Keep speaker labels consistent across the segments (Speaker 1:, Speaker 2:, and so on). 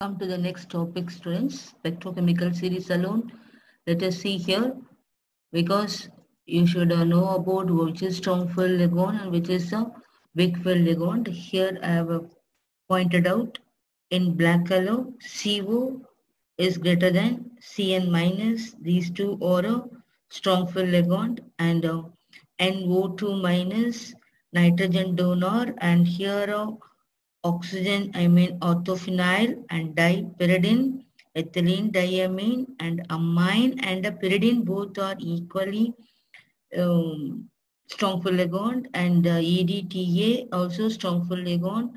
Speaker 1: Come to the next topic, students. Spectrochemical series alone. Let us see here because you should know about which is strong field ligand and which is a weak field ligand. Here I have pointed out in black color CO is greater than Cn minus. These two are a strong field ligand and NO2 minus nitrogen donor and here oxygen, orthophenyl and dipyridine, ethylene diamine and amine and the pyridine both are equally strong full ligand and EDTA also strong full ligand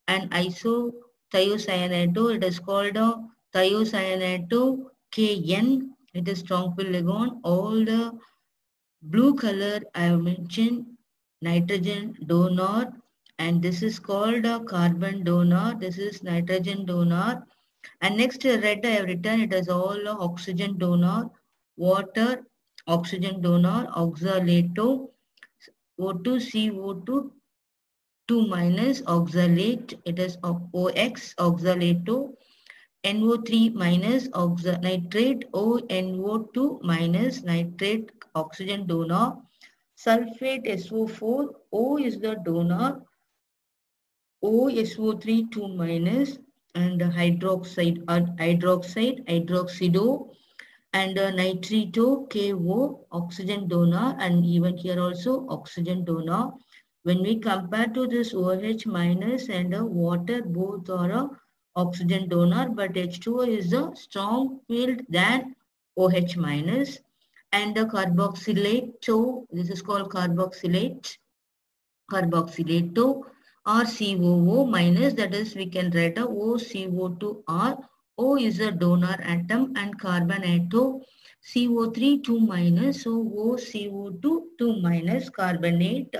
Speaker 1: and isothiocyanate it is called thiocyanate KN it is strong full ligand. All the blue color I have mentioned nitrogen donor and this is called a carbon donor. This is nitrogen donor. And next red I have written it is all oxygen donor, water, oxygen donor, oxalato, O2, CO2, 2 minus oxalate, it is OX, oxalato, NO3 minus nitrate, ONO2 minus nitrate, oxygen donor, sulfate SO4, O is the donor, OSO3 2 minus and hydroxido and nitrito KO oxygen donor and even here also oxygen donor. When we compare to this OH minus and water both are a oxygen donor but H2O is a strong field than OH minus and the carboxylate. So this is called carboxylate or COO minus that is we can write a OCO2R. O is a donor atom and carbon atom CO3 2 minus so OCO2 2 minus carbonate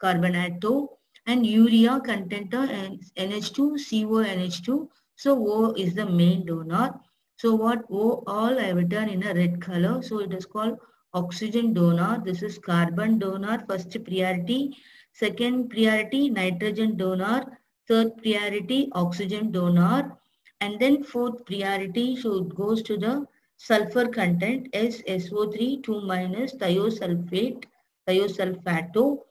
Speaker 1: carbonato and urea content and NH2 CONH2 so O is the main donor. So what O all I have written in a red color so it is called oxygen donor. This is carbon donor first priority. Second priority, nitrogen donor. Third priority, oxygen donor. And then fourth priority, so it goes to the sulfur content, SSO3, 2 minus thiosulfato.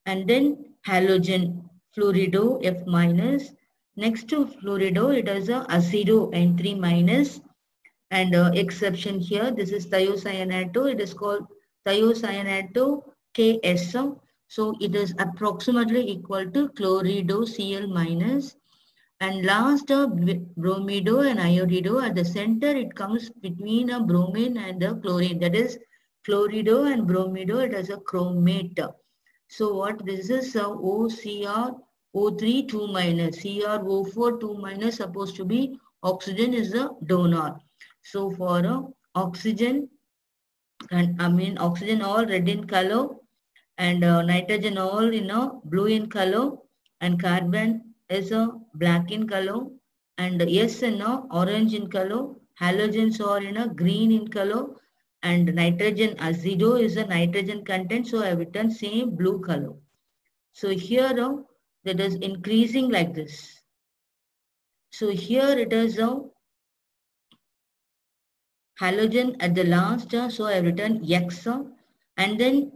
Speaker 1: And then halogen, fluorido, F minus. Next to fluorido, it is a acido, N3 minus. And exception here, this is thiocyanato. It is called thiocyanato KS. So it is approximately equal to chlorido Cl minus. And last bromido and iodido at the center it comes between a bromine and a chlorine. That is chlorido and bromido it has a chromate. So what this is OCr O3 2 minus CrO4 2 minus supposed to be oxygen is the donor. So for oxygen and oxygen all red in color and nitrogen all blue in color and carbon is a black in color and S in orange in color, halogens are in a green in color and nitrogen acido is a nitrogen content so I have written same blue color. So here that is increasing like this. So here it is halogen at the last so I have written X and then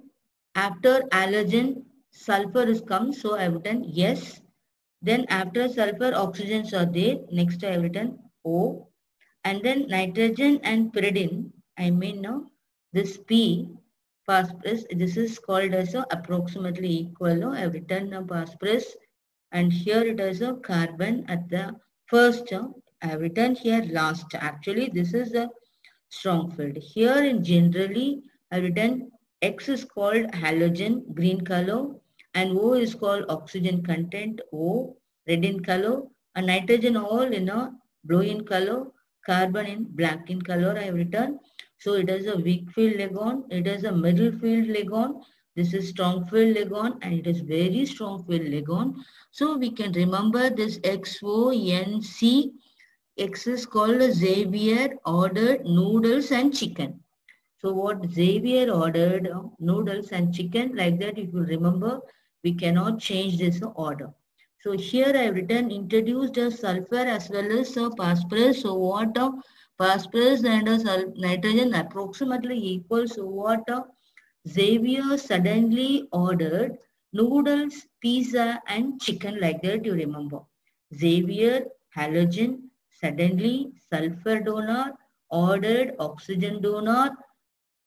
Speaker 1: after halogen, sulfur is come, so I have written yes. Then after sulfur, oxygens are there. Next I have written O. And then nitrogen and pyridine, this P, phosphorus, this is called as approximately equal. I have written phosphorus and here it is a carbon at the first. I have written here last. Actually, this is a strong field. Here in generally, I have written X is called halogen, green color, and O is called oxygen content, O, red in color, and nitrogen all in a blue in color, carbon in black in color I have written. So it is a weak field ligand, it is a middle field ligand, this is strong field ligand, and it is very strong field ligand. So we can remember this XONC, X is called Xavier ordered noodles and chicken. So what Xavier ordered noodles and chicken like that if you remember we cannot change this order. So here I have written introduced a sulfur as well as a phosphorus. So what phosphorus and nitrogen approximately equal. So what Xavier suddenly ordered noodles, pizza and chicken, like that you remember. Xavier, halogen, suddenly sulfur donor, ordered oxygen donor,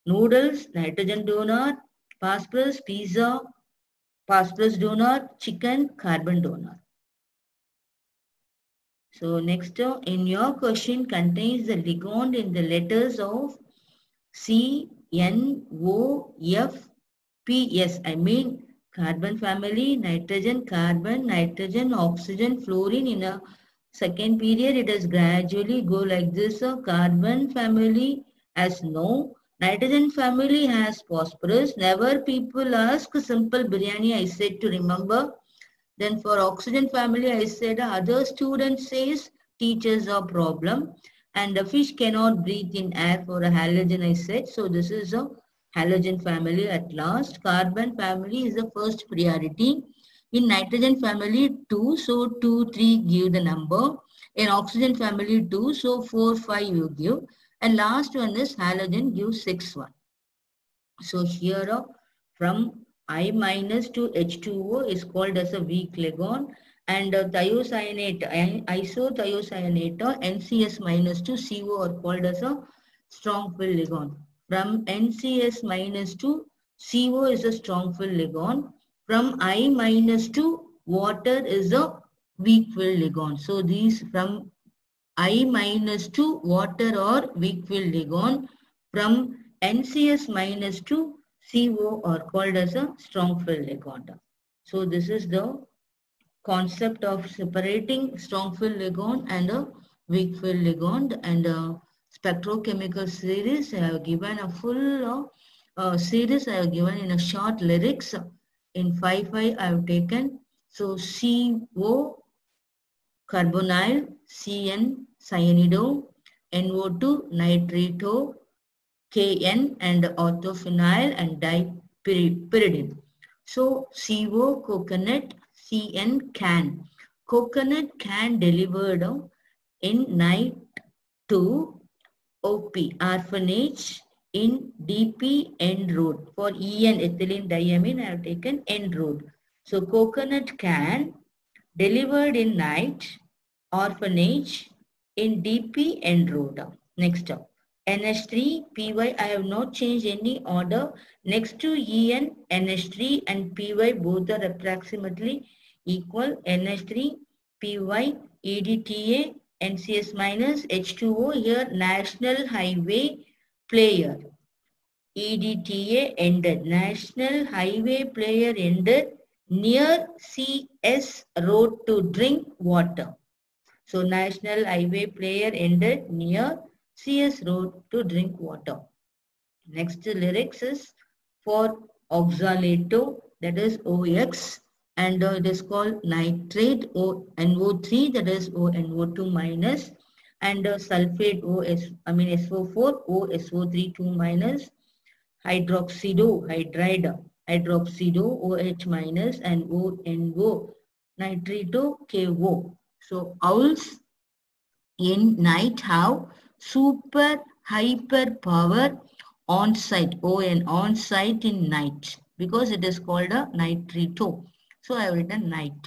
Speaker 1: noodles, nitrogen donor, phosphorus, pizza, phosphorus donor, chicken, carbon donor. So next, in your question contains the ligand in the letters of C, N, O, F, P, S. I mean carbon family, nitrogen, carbon, nitrogen, oxygen, fluorine. In a second period, it is gradually go like this. Carbon family has no. Nitrogen family has phosphorus. Never people ask simple biryani, I said to remember. Then for oxygen family, I said other student says teachers are problem and the fish cannot breathe in air for a halogen, I said. So this is a halogen family at last. Carbon family is the first priority. In nitrogen family 2, so 2, 3 give the number. In oxygen family 2, so 4, 5 you give. And last one is halogen gives 6, 1. So here from I minus to H2O is called as a weak ligand and thiocyanate, isothiocyanate NCS minus to CO are called as a strong fill ligand. From NCS minus to CO is a strong fill ligand. From I minus to water is a weak fill ligand. So these from I minus to water or weak fill ligand. From NCS minus to CO are called as a strong fill ligand. So this is the concept of separating strong fill ligand and a weak fill ligand, and a spectrochemical series. I have given a full series. I have given in a short lyrics. In 5.5 I have taken. So CO carbonyl, CN cyanido, NO2 nitrito, KN and orthophenyl and dipyridine. So CO coconut, CN can. Coconut can delivered in night to OP orphanage in DP end road. For EN ethylene diamine I have taken end road. So coconut can delivered in night orphanage in DP end road. Next up. NH3, PY, I have not changed any order. Next to EN, NH3 and PY both are approximately equal. NH3, PY, EDTA, NCS minus, H2O. Here, National Highway player. EDTA ended. National Highway player ended near CS road to drink water. So National Highway player ended near CS road to drink water. Next lyrics is for oxalato, that is OX, and it is called nitrate NO3, that is ONO2 minus, and sulfate SO4 OSO3 2 minus, hydride OH minus, and ONO nitrito KO. So owls in night have super hyper power on site, on site in night, because it is called a nitrito. So I have written night.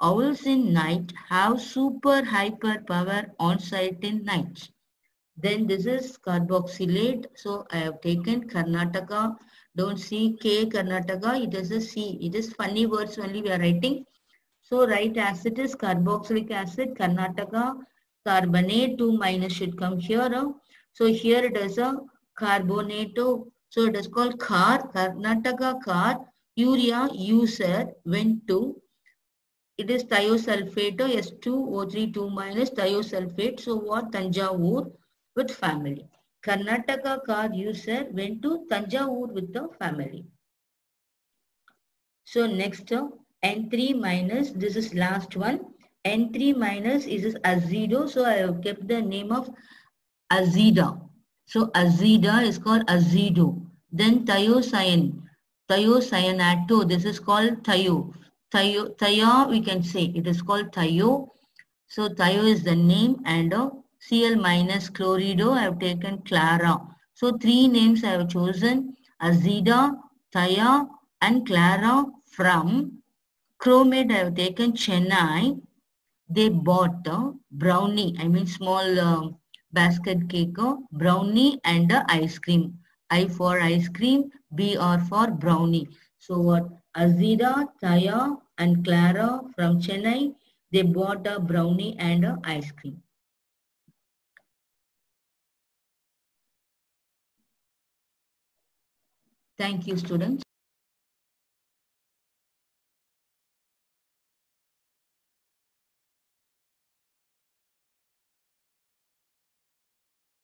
Speaker 1: Owls in night have super hyper power on site in night. Then this is carboxylate. So I have taken Karnataka. Don't see K Karnataka. It is a C. It is funny words only we are writing. So write as it is carboxylic acid, Karnataka, carbonate 2 minus should come here. So here it is a carbonato. So it is called Karnataka car, urea user went to. It is thiosulfate, S2O3 2 minus thiosulfate. So what? Tanjavur with family. Karnataka car user went to Tanjavur with the family. So next N3 minus, this is last one. N3 minus is azido. So I have kept the name of azida. So azida is called azido. Then thiocyanato, this is called thio. Thaya, we can say it is called Thayo. So Thayo is the name, and Cl minus chlorido I have taken Clara. So three names I have chosen: Azida, Thaya, and Clara. From chromate I have taken Chennai. They bought brownie, I mean small basket cake, brownie and ice cream. I for ice cream, B or for brownie. So what? Azida, Taya and Clara from Chennai, they bought a brownie and ice cream. Thank you, students.